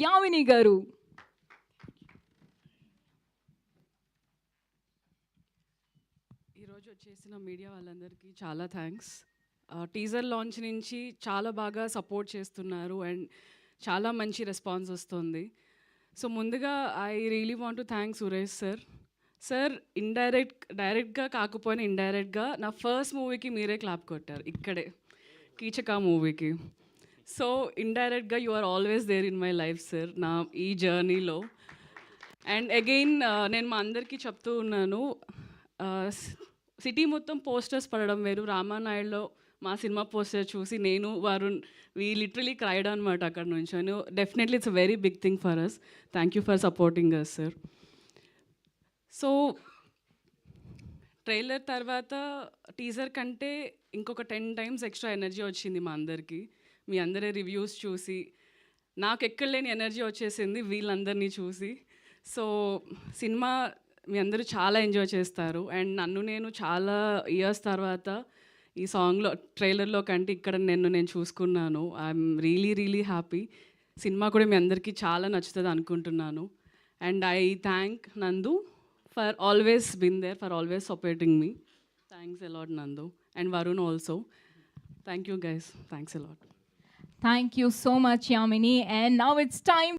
యామిని గారు. ఈరోజు వచ్చేసిన మీడియా వాళ్ళందరికీ చాలా థ్యాంక్స్. టీజర్ లాంచ్ నుంచి చాలా బాగా సపోర్ట్ చేస్తున్నారు అండ్ చాలా మంచి రెస్పాన్స్ వస్తుంది. సో ముందుగా I really want to thank Suresh sir. Sir డైరెక్ట్గా కాకపోయినా ఇండైరెక్ట్గా నా ఫస్ట్ మూవీకి మీరే క్లాప్ కొట్టారు ఇక్కడే, కీచక మూవీకి. సో ఇండైరెక్ట్గా you are always there in my life sir, నా ఈ జర్నీలో. అండ్ అగైన్ నేను మా అందరికీ చెప్తూ ఉన్నాను, సిటీ మొత్తం పోస్టర్స్ పడడం వేరు, రామానాయుడులో మా సినిమా పోస్టర్ చూసి నేను వరుణ్ వీ లిటరలీ క్రైడ్ అనమాట అక్కడ నుంచి. Definitely it's a very big thing for us. Thank you for supporting us sir. So trailer తర్వాత టీజర్ కంటే ఇంకొక 10 times ఎక్స్ట్రా ఎనర్జీ వచ్చింది మా అందరికీ. మీ అందరి రివ్యూస్ చూసి నాకు ఎక్కడలేని ఎనర్జీ వచ్చేసింది వీళ్ళందరినీ చూసి. సో సినిమా మీ అందరూ చాలా ఎంజాయ్ చేస్తారు. అండ్ నన్ను నేను చాలా ఇయర్స్ తర్వాత ఈ సాంగ్లో ట్రైలర్లో కంటే ఇక్కడ నేను చూసుకున్నాను. I'm really happy. సినిమా కూడా మీ అందరికీ చాలా నచ్చుతుంది అనుకుంటున్నాను. And I thank Nandu for always been there, for always supporting me. Thanks a lot Nandu and Varun also. Thank you guys, thanks a lot. Thank you so much, Yamini. And now it's time